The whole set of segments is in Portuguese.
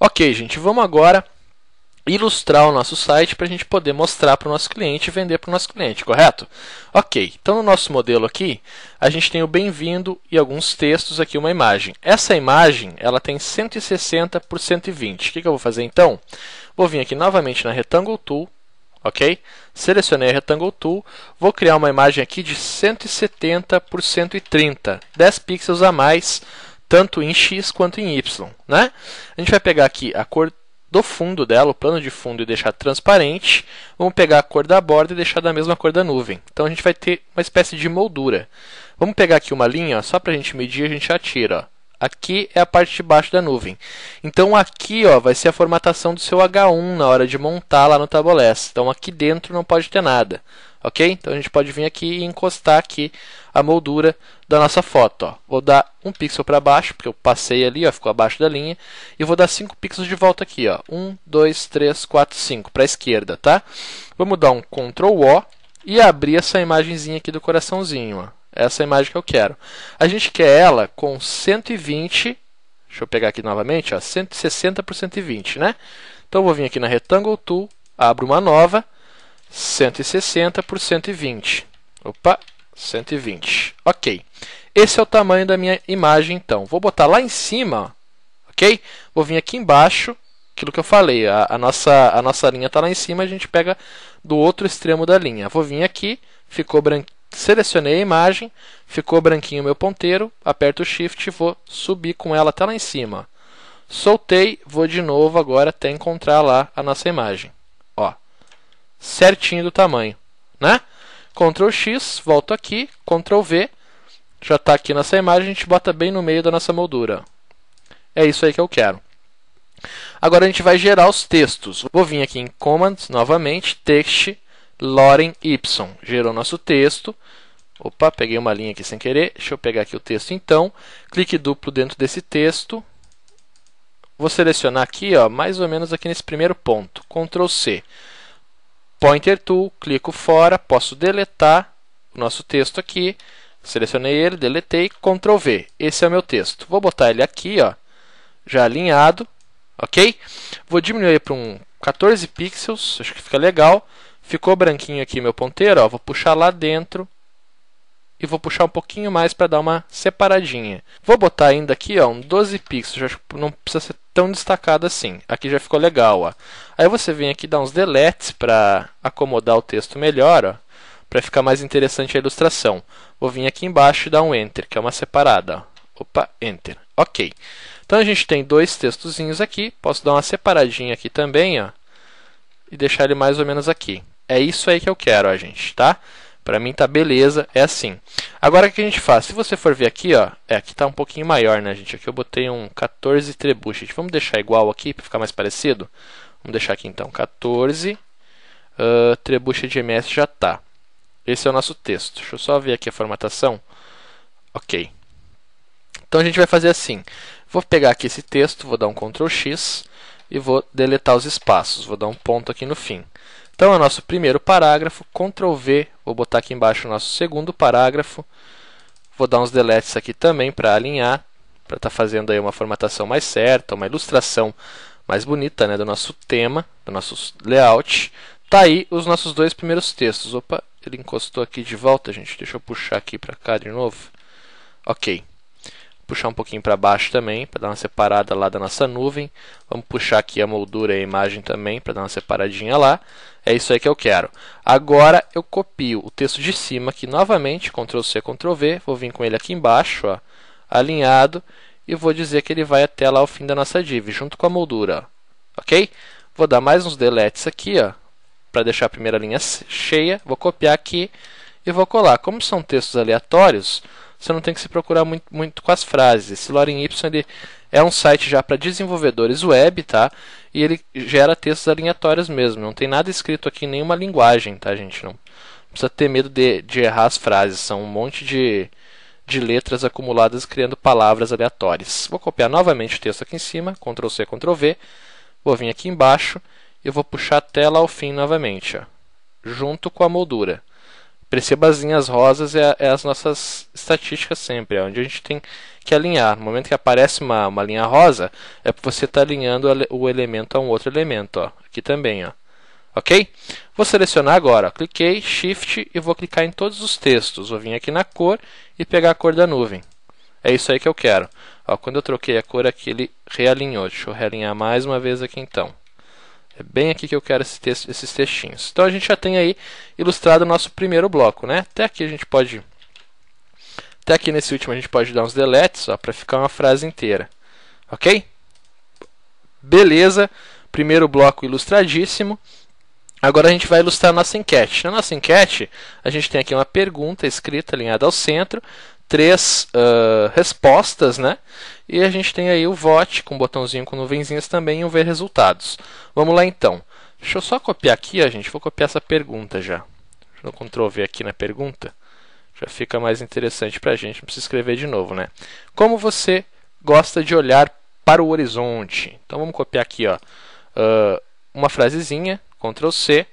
Ok, gente, vamos agora ilustrar o nosso site para a gente poder mostrar para o nosso cliente e vender para o nosso cliente, correto? Ok, então no nosso modelo aqui, a gente tem o bem-vindo e alguns textos aqui, uma imagem. Essa imagem, ela tem 160 por 120. O que eu vou fazer então? Vou vir aqui novamente na Rectangle Tool, ok? Selecionei a Rectangle Tool, vou criar uma imagem aqui de 170 por 130, 10 pixels a mais, tanto em X quanto em Y, né? A gente vai pegar aqui a cor do fundo dela, o plano de fundo, e deixar transparente. Vamos pegar a cor da borda e deixar da mesma cor da nuvem. Então a gente vai ter uma espécie de moldura. Vamos pegar aqui uma linha, ó, só para a gente medir, a gente atira. Ó. Aqui é a parte de baixo da nuvem. Então aqui ó, vai ser a formatação do seu H1 na hora de montar lá no Taboless. Então aqui dentro não pode ter nada. Ok? Então a gente pode vir aqui e encostar aqui a moldura da nossa foto. Ó. Vou dar um pixel para baixo, porque eu passei ali, ó, ficou abaixo da linha. E vou dar 5 pixels de volta aqui. Ó. 1, 2, 3, 4, 5 para a esquerda. Tá? Vamos dar um Ctrl O e abrir essa imagenzinha aqui do coraçãozinho. Ó. Essa imagem que eu quero. A gente quer ela com 120, deixa eu pegar aqui novamente, ó, 160 por 120. Né? Então eu vou vir aqui na Rectangle Tool, abro uma nova, 160 por 120. Opa, 120. Ok. Esse é o tamanho da minha imagem, então. Vou botar lá em cima, ok? Vou vir aqui embaixo, aquilo que eu falei. A nossa linha está lá em cima, a gente pega do outro extremo da linha. Vou vir aqui, ficou branquinho. Selecionei a imagem, ficou branquinho o meu ponteiro. Aperto o Shift e vou subir com ela até lá em cima. Soltei, vou de novo agora até encontrar lá a nossa imagem. Ó. Certinho do tamanho, né? Ctrl X, volto aqui, Ctrl V, já está aqui nossa imagem, a gente bota bem no meio da nossa moldura. É isso aí que eu quero. Agora a gente vai gerar os textos. Vou vir aqui em Commands, novamente, Text, Lorem Y. Gerou nosso texto. Opa, peguei uma linha aqui sem querer. Deixa eu pegar aqui o texto então. Clique duplo dentro desse texto. Vou selecionar aqui, ó, mais ou menos aqui nesse primeiro ponto. Ctrl C. Pointer Tool, clico fora, posso deletar o nosso texto aqui. Selecionei ele, deletei, Ctrl V. Esse é o meu texto. Vou botar ele aqui, ó, já alinhado, ok? Vou diminuir para um 14 pixels, acho que fica legal. Ficou branquinho aqui meu ponteiro, ó, vou puxar lá dentro e vou puxar um pouquinho mais para dar uma separadinha. Vou botar ainda aqui, ó, um 12 pixels, já não precisa ser tão destacado assim. Aqui já ficou legal, ó. Aí você vem aqui dar uns deletes para acomodar o texto melhor, para ficar mais interessante a ilustração. Vou vir aqui embaixo e dar um Enter, que é uma separada. Ó. Opa, Enter. Ok. Então a gente tem dois textozinhos aqui. Posso dar uma separadinha aqui também, ó, e deixar ele mais ou menos aqui. É isso aí que eu quero, ó, gente, tá? Para mim tá beleza, é assim. Agora o que a gente faz? Se você for ver aqui, ó, aqui tá um pouquinho maior, né, gente? Aqui eu botei um 14 trebuchet. Vamos deixar igual aqui para ficar mais parecido? Vamos deixar aqui então 14 trebuchet de MS já tá. Esse é o nosso texto. Deixa eu só ver aqui a formatação. Ok. Então a gente vai fazer assim. Vou pegar aqui esse texto, vou dar um Ctrl X e vou deletar os espaços. Vou dar um ponto aqui no fim. Então é o nosso primeiro parágrafo, Ctrl V, vou botar aqui embaixo o nosso segundo parágrafo. Vou dar uns deletes aqui também para alinhar, para estar fazendo aí uma formatação mais certa, uma ilustração mais bonita, né, do nosso tema, do nosso layout. Tá aí os nossos dois primeiros textos. Opa, ele encostou aqui de volta, gente. Deixa eu puxar aqui para cá de novo. Ok. Puxar um pouquinho para baixo também, para dar uma separada lá da nossa nuvem. Vamos puxar aqui a moldura e a imagem também, para dar uma separadinha lá. É isso aí que eu quero. Agora eu copio o texto de cima aqui novamente, Ctrl C, Ctrl V. Vou vir com ele aqui embaixo, ó, alinhado. E vou dizer que ele vai até lá o fim da nossa div, junto com a moldura. Ó, ok? Vou dar mais uns deletes aqui, ó, para deixar a primeira linha cheia. Vou copiar aqui e vou colar. Como são textos aleatórios, você não tem que se procurar muito com as frases. Esse Lorem Y ele é um site já para desenvolvedores web, tá? E ele gera textos aleatórios mesmo. Não tem nada escrito aqui em nenhuma linguagem, tá, gente? Não precisa ter medo de errar as frases. São um monte de letras acumuladas criando palavras aleatórias. Vou copiar novamente o texto aqui em cima, Ctrl C, Ctrl V. Vou vir aqui embaixo e vou puxar até lá ao fim novamente, ó, junto com a moldura. Perceba as linhas rosas é as nossas estatísticas sempre, é onde a gente tem que alinhar. No momento que aparece uma linha rosa, é porque você está alinhando o elemento a um outro elemento. Ó. Aqui também. Ó. Ok? Vou selecionar agora. Ó. Cliquei, Shift e vou clicar em todos os textos. Vou vir aqui na cor e pegar a cor da nuvem. É isso aí que eu quero. Ó, quando eu troquei a cor aqui, ele realinhou. Deixa eu realinhar mais uma vez aqui então. É bem aqui que eu quero esses textinhos. Então a gente já tem aí ilustrado o nosso primeiro bloco, né? Até aqui nesse último a gente pode dar uns deletes para ficar uma frase inteira. Ok? Beleza. Primeiro bloco ilustradíssimo. Agora a gente vai ilustrar a nossa enquete. Na nossa enquete, a gente tem aqui uma pergunta escrita, alinhada ao centro, 3 respostas, né? E a gente tem aí o vote, com um botãozinho com nuvenzinhas também, e o ver resultados. Vamos lá então. Deixa eu só copiar aqui, ó, gente. Vou copiar essa pergunta já. Deixa eu Ctrl V aqui na pergunta. Já fica mais interessante para a gente, não precisa escrever de novo, né? Como você gosta de olhar para o horizonte? Então vamos copiar aqui, ó, uma frasezinha. Ctrl C,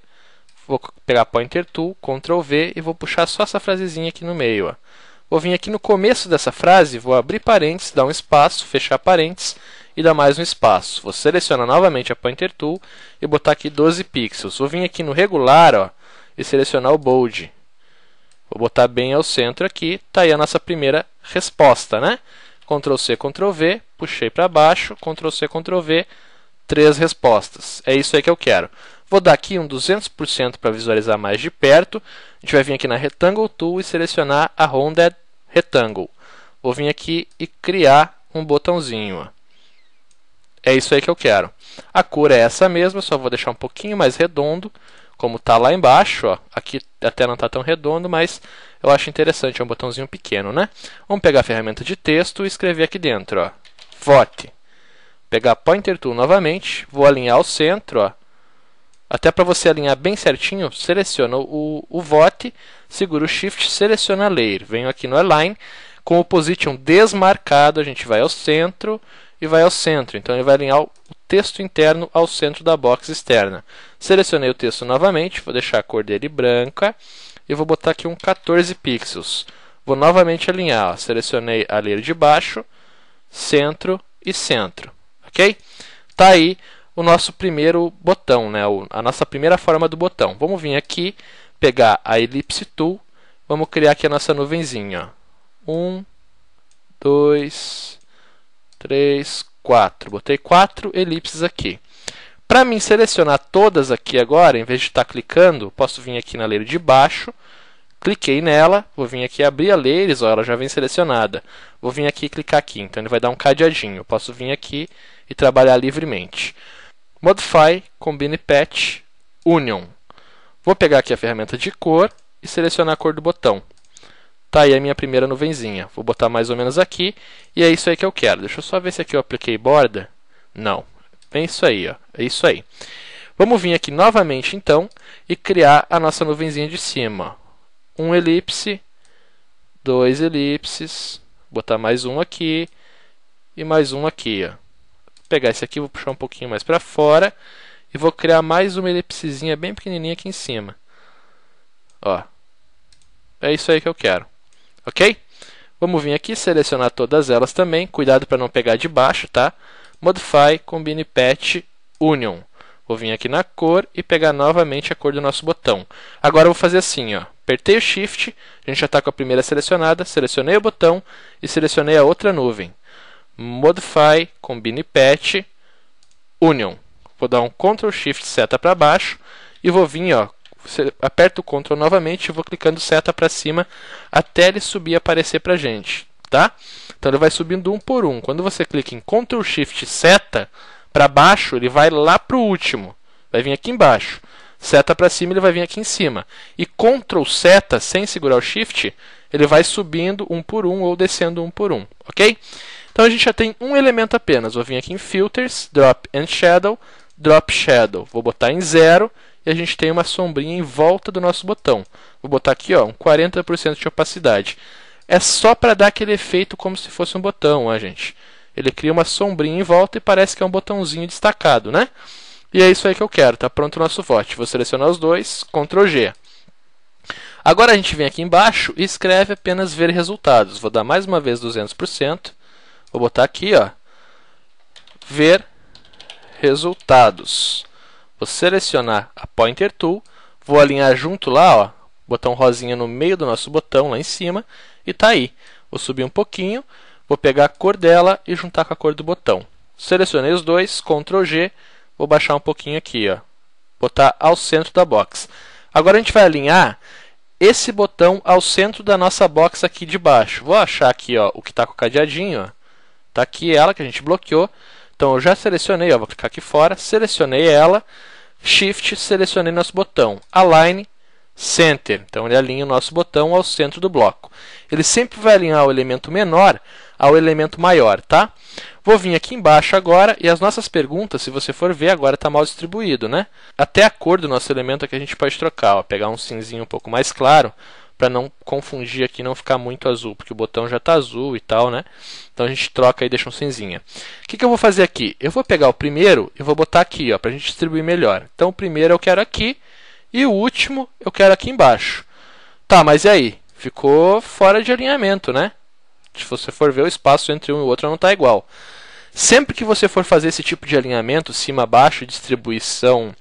vou pegar Pointer Tool, Ctrl V e vou puxar só essa frasezinha aqui no meio. Ó. Vou vir aqui no começo dessa frase, vou abrir parênteses, dar um espaço, fechar parênteses e dar mais um espaço. Vou selecionar novamente a Pointer Tool e botar aqui 12 pixels. Vou vir aqui no regular, ó, e selecionar o Bold. Vou botar bem ao centro aqui, está aí a nossa primeira resposta, né? Ctrl C, Ctrl V, puxei para baixo, Ctrl C, Ctrl V, 3 respostas. É isso aí que eu quero. Vou dar aqui um 200% para visualizar mais de perto. A gente vai vir aqui na Rectangle Tool e selecionar a Rounded Rectangle. Vou vir aqui e criar um botãozinho. Ó. É isso aí que eu quero. A cor é essa mesma, só vou deixar um pouquinho mais redondo, como está lá embaixo. Ó. Aqui até não está tão redondo, mas eu acho interessante, é um botãozinho pequeno, né? Vamos pegar a ferramenta de texto e escrever aqui dentro. Ó. Vote. Pegar Pointer Tool novamente, vou alinhar ao centro, ó. Até para você alinhar bem certinho, seleciona o vote, segura o Shift, seleciona a Layer. Venho aqui no Align, com o Position desmarcado, a gente vai ao centro e vai ao centro. Então ele vai alinhar o texto interno ao centro da box externa. Selecionei o texto novamente, vou deixar a cor dele branca e vou botar aqui um 14 pixels. Vou novamente alinhar, ó. Selecionei a Layer de baixo, centro e centro. Ok? Tá aí o nosso primeiro botão, né? A nossa primeira forma do botão. Vamos vir aqui, pegar a Ellipse Tool, vamos criar aqui a nossa nuvenzinha. 1, 2, 3, 4. Botei 4 elipses aqui. Para mim selecionar todas aqui agora, em vez de estar clicando, posso vir aqui na layer de baixo, cliquei nela, vou vir aqui abrir a layers, ó, ela já vem selecionada. Vou vir aqui e clicar aqui, então ele vai dar um cadeadinho. Posso vir aqui e trabalhar livremente. Modify, Combine Patch, Union. Vou pegar aqui a ferramenta de cor e selecionar a cor do botão. Tá aí a minha primeira nuvenzinha. Vou botar mais ou menos aqui e é isso aí que eu quero. Deixa eu só ver se aqui eu apliquei borda. Não. É isso aí, ó. É isso aí. Vamos vir aqui novamente então e criar a nossa nuvenzinha de cima. Um elipse, 2 elipses, botar mais um aqui e mais um aqui, ó. Vou pegar esse aqui, vou puxar um pouquinho mais para fora e vou criar mais uma elipsezinha bem pequenininha aqui em cima. Ó. É isso aí que eu quero. Ok? Vamos vir aqui, selecionar todas elas também. Cuidado para não pegar de baixo, tá? Modify, Combine Patch, Union. Vou vir aqui na cor e pegar novamente a cor do nosso botão. Agora eu vou fazer assim, ó. Apertei o Shift, a gente já está com a primeira selecionada, selecionei o botão e selecionei a outra nuvem. Modify, Combine Patch, Union. Vou dar um Ctrl Shift seta para baixo e vou vir, ó, aperto o Ctrl novamente e vou clicando seta para cima até ele subir e aparecer para a gente, tá? Então ele vai subindo um por um. Quando você clica em Ctrl Shift seta para baixo, ele vai lá para o último, vai vir aqui embaixo. Seta para cima, ele vai vir aqui em cima. E Ctrl seta, sem segurar o Shift, ele vai subindo um por um ou descendo um por um, ok? Então a gente já tem um elemento apenas. Vou vir aqui em Filters, Drop and Shadow, Drop Shadow. Vou botar em 0 e a gente tem uma sombrinha em volta do nosso botão. Vou botar aqui, ó, um 40% de opacidade. É só para dar aquele efeito como se fosse um botão, ó, gente. Ele cria uma sombrinha em volta e parece que é um botãozinho destacado, né? E é isso aí que eu quero. Está pronto o nosso vote. Vou selecionar os dois, Ctrl G. Agora a gente vem aqui embaixo e escreve apenas ver resultados. Vou dar mais uma vez 200%. Vou botar aqui, ó, ver resultados. Vou selecionar a Pointer Tool, vou alinhar junto lá, ó, botão rosinha no meio do nosso botão, lá em cima, e tá aí. Vou subir um pouquinho, vou pegar a cor dela e juntar com a cor do botão. Selecionei os dois, Ctrl G, vou baixar um pouquinho aqui, ó, botar ao centro da box. Agora a gente vai alinhar esse botão ao centro da nossa box aqui de baixo. Vou achar aqui, ó, o que está com o cadeadinho, ó. Tá aqui ela que a gente bloqueou. Então eu já selecionei, ó, vou clicar aqui fora, selecionei ela, Shift, selecionei nosso botão, Align, Center. Então ele alinha o nosso botão ao centro do bloco. Ele sempre vai alinhar o elemento menor ao elemento maior, tá? Vou vir aqui embaixo agora e as nossas perguntas, se você for ver, agora está mal distribuído, né? Até a cor do nosso elemento aqui a gente pode trocar, ó, pegar um cinzinho um pouco mais claro, para não confundir aqui, não ficar muito azul, porque o botão já está azul e tal, né? Então a gente troca e deixa um cinzinha. O que eu vou fazer aqui? Eu vou pegar o primeiro e vou botar aqui, ó, para a gente distribuir melhor. Então o primeiro eu quero aqui e o último eu quero aqui embaixo. Tá, mas e aí? Ficou fora de alinhamento, né? Se você for ver, o espaço entre um e o outro não está igual. Sempre que você for fazer esse tipo de alinhamento, cima-baixo, distribuição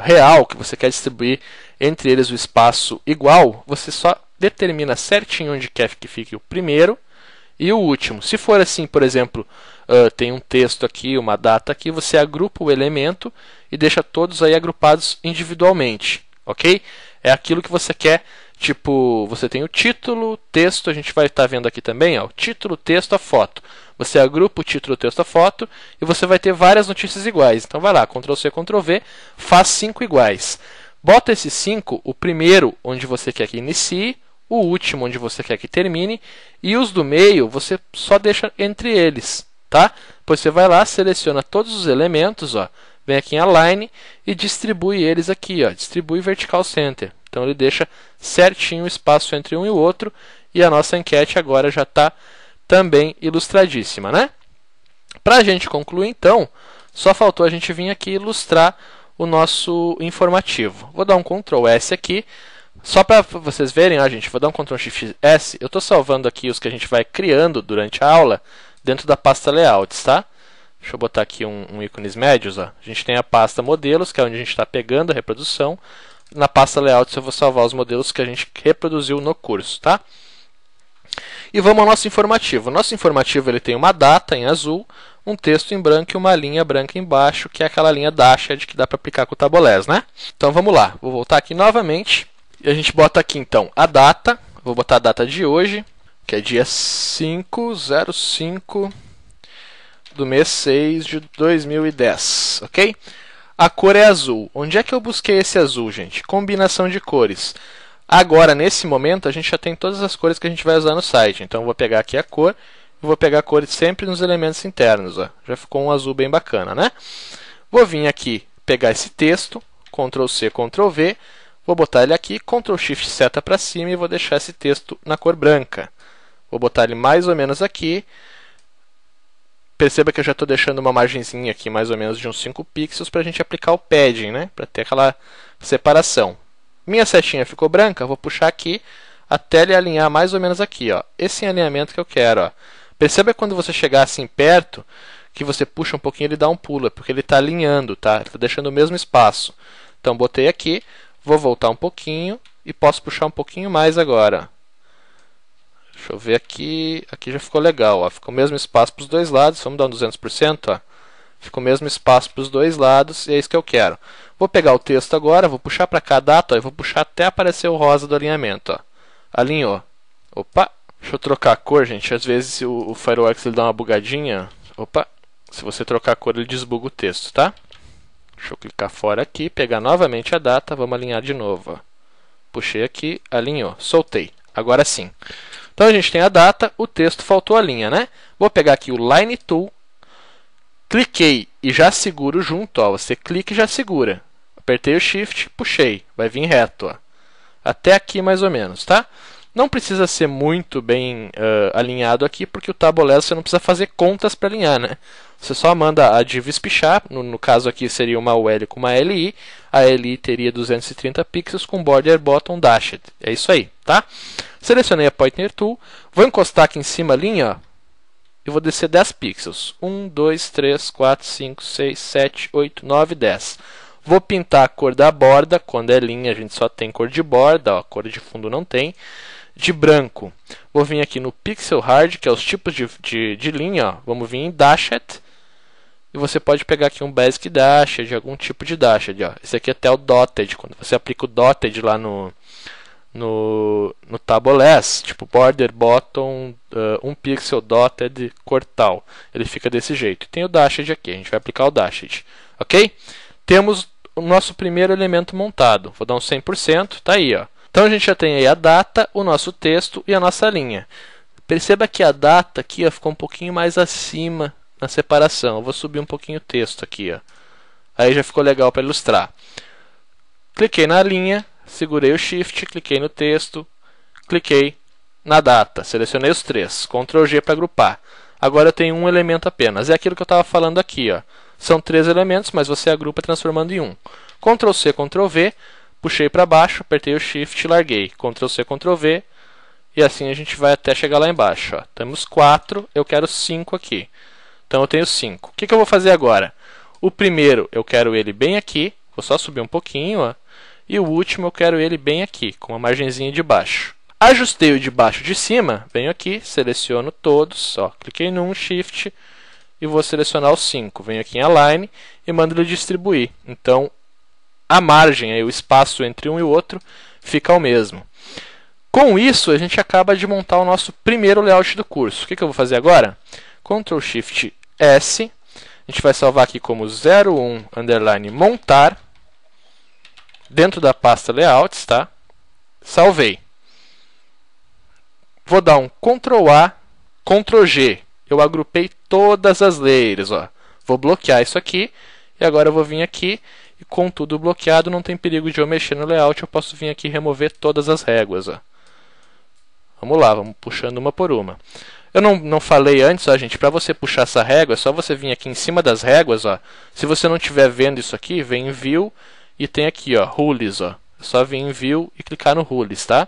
real, que você quer distribuir entre eles o espaço igual, você só determina certinho onde quer que fique o primeiro e o último. Se for assim, por exemplo, tem um texto aqui, uma data aqui, você agrupa o elemento e deixa todos aí agrupados individualmente, ok? É aquilo que você quer. Tipo, você tem o título, texto, a gente vai estar vendo aqui também, ó, título, texto, a foto. Você agrupa o título, o texto, a foto e você vai ter várias notícias iguais. Então vai lá, Ctrl C, Ctrl V, faz 5 iguais. Bota esses 5, o primeiro onde você quer que inicie, o último onde você quer que termine e os do meio você só deixa entre eles, tá? Depois você vai lá, seleciona todos os elementos, ó, vem aqui em Align e distribui eles aqui, ó, distribui Vertical Center. Então ele deixa certinho o espaço entre um e o outro e a nossa enquete agora já está também ilustradíssima, né? Para a gente concluir então, só faltou a gente vir aqui ilustrar o nosso informativo. Vou dar um Ctrl S aqui, só para vocês verem, ó, gente, vou dar um Ctrl Shift S, eu estou salvando aqui os que a gente vai criando durante a aula dentro da pasta Layouts, tá? Deixa eu botar aqui um ícones médios, ó. A gente tem a pasta Modelos, que é onde a gente está pegando a reprodução. Na pasta Layouts eu vou salvar os modelos que a gente reproduziu no curso, tá? E vamos ao nosso informativo. O nosso informativo ele tem uma data em azul, um texto em branco e uma linha branca embaixo, que é aquela linha Dashed que dá para aplicar com o Tabolés, né? Então vamos lá, vou voltar aqui novamente e a gente bota aqui então a data, vou botar a data de hoje, que é dia 5/05 do mês 6 de 2010, ok? A cor é azul. Onde é que eu busquei esse azul, gente? Combinação de cores. Agora, nesse momento, a gente já tem todas as cores que a gente vai usar no site. Então, eu vou pegar aqui a cor e vou pegar a cor sempre nos elementos internos. Ó. Já ficou um azul bem bacana, né? Vou vir aqui, pegar esse texto, Ctrl C, Ctrl V, vou botar ele aqui, Ctrl Shift seta para cima e vou deixar esse texto na cor branca. Vou botar ele mais ou menos aqui. Perceba que eu já estou deixando uma margenzinha aqui, mais ou menos de uns 5 pixels, para a gente aplicar o padding, né? Para ter aquela separação. Minha setinha ficou branca, vou puxar aqui até ele alinhar mais ou menos aqui, ó. Esse alinhamento que eu quero, ó. Perceba que quando você chegar assim perto, que você puxa um pouquinho, ele dá um pulo, porque ele está alinhando, tá? Ele está deixando o mesmo espaço. Então, botei aqui, vou voltar um pouquinho e posso puxar um pouquinho mais agora. Deixa eu ver aqui, aqui já ficou legal, ó. Ficou o mesmo espaço para os dois lados, vamos dar um 200%, ó. Ficou o mesmo espaço para os dois lados e é isso que eu quero. Vou pegar o texto agora, vou puxar para cá a data, ó, e vou puxar até aparecer o rosa do alinhamento, ó. Alinhou. Opa, deixa eu trocar a cor, gente, às vezes o Fireworks ele dá uma bugadinha. Opa, se você trocar a cor ele desbuga o texto, tá? Deixa eu clicar fora aqui, pegar novamente a data, vamos alinhar de novo, ó. Puxei aqui, alinhou, soltei. Agora sim. Então a gente tem a data, o texto, faltou a linha, né? Vou pegar aqui o Line Tool, cliquei e já seguro junto, ó. Você clica e já segura. Apertei o Shift, puxei, vai vir reto, ó. Até aqui mais ou menos, tá? Não precisa ser muito bem alinhado aqui, porque o Tabolés você não precisa fazer contas para alinhar, né? Você só manda a div espichar, no caso aqui seria uma UL com uma LI, a LI teria 230 pixels com border bottom dashed. É isso aí, tá? Selecionei a Pointer Tool, vou encostar aqui em cima a linha, ó. e vou descer 10 pixels. 1, 2, 3, 4, 5, 6, 7, 8, 9, 10. Vou pintar a cor da borda. Quando é linha, a gente só tem cor de borda, ó, cor de fundo não tem. De branco, vou vir aqui no Pixel Hard, que é os tipos de linha. Ó. Vamos vir em Dashed. E você pode pegar aqui um Basic Dashed, algum tipo de Dashed. Ó. Esse aqui é até o Dotted. Quando você aplica o Dotted lá no Taboless, tipo Border, Bottom, 1 pixel, Dotted, cor tal. Ele fica desse jeito. E tem o Dashed aqui, a gente vai aplicar o Dashed. Ok? Temos o nosso primeiro elemento montado. Vou dar um 100%, tá aí, ó. Então a gente já tem aí a data, o nosso texto e a nossa linha. Perceba que a data aqui ó, ficou um pouquinho mais acima na separação. Eu vou subir um pouquinho o texto aqui, ó. Aí já ficou legal para ilustrar. Cliquei na linha, segurei o Shift, cliquei no texto, cliquei na data. Selecionei os três. Ctrl G para agrupar. Agora eu tenho um elemento apenas. É aquilo que eu estava falando aqui, ó. São 3 elementos, mas você agrupa transformando em um. Ctrl C, Ctrl V, puxei para baixo, apertei o Shift e larguei. Ctrl C, Ctrl V, e assim a gente vai até chegar lá embaixo. Ó. Temos 4, eu quero 5 aqui. Então eu tenho 5. O que eu vou fazer agora? O primeiro eu quero ele bem aqui, vou só subir um pouquinho, ó. E o último eu quero ele bem aqui, com uma margenzinha de baixo. Ajustei o de baixo de cima, venho aqui, seleciono todos, ó, cliquei num Shift e vou selecionar os 5. Venho aqui em Align e mando ele distribuir. Então a margem, aí, o espaço entre um e o outro, fica o mesmo. Com isso, a gente acaba de montar o nosso primeiro layout do curso. O que eu vou fazer agora? Ctrl Shift S, a gente vai salvar aqui como 01 underline montar, dentro da pasta Layouts, tá? Salvei. Vou dar um Ctrl A, Ctrl G. Eu agrupei todas as layers, ó. Vou bloquear isso aqui, e agora eu vou vir aqui, e com tudo bloqueado, não tem perigo de eu mexer no layout, eu posso vir aqui e remover todas as réguas, ó. Vamos lá, vamos puxando uma por uma. Eu não falei antes, ó, gente, para você puxar essa régua, é só você vir aqui em cima das réguas, ó. Se você não estiver vendo isso aqui, vem em View e tem aqui, ó, Rules, ó. É só vir em View e clicar no Rules, tá?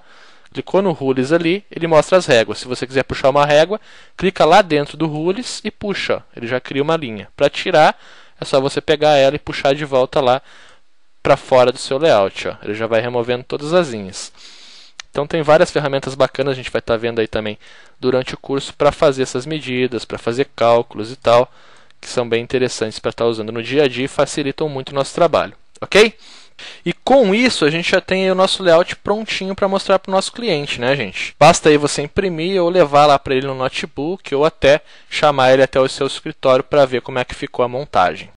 Clicou no Rules ali, ele mostra as réguas. Se você quiser puxar uma régua, clica lá dentro do Rules e puxa, ó. Ele já cria uma linha. Para tirar, é só você pegar ela e puxar de volta lá para fora do seu layout, ó. Ele já vai removendo todas as linhas. Então tem várias ferramentas bacanas, a gente vai estar vendo aí também durante o curso para fazer essas medidas, para fazer cálculos e tal, que são bem interessantes para estar usando no dia a dia e facilitam muito o nosso trabalho, ok? E com isso a gente já tem aí o nosso layout prontinho para mostrar para o nosso cliente, né, gente? Basta aí você imprimir ou levar lá para ele no notebook ou até chamar ele até o seu escritório para ver como é que ficou a montagem.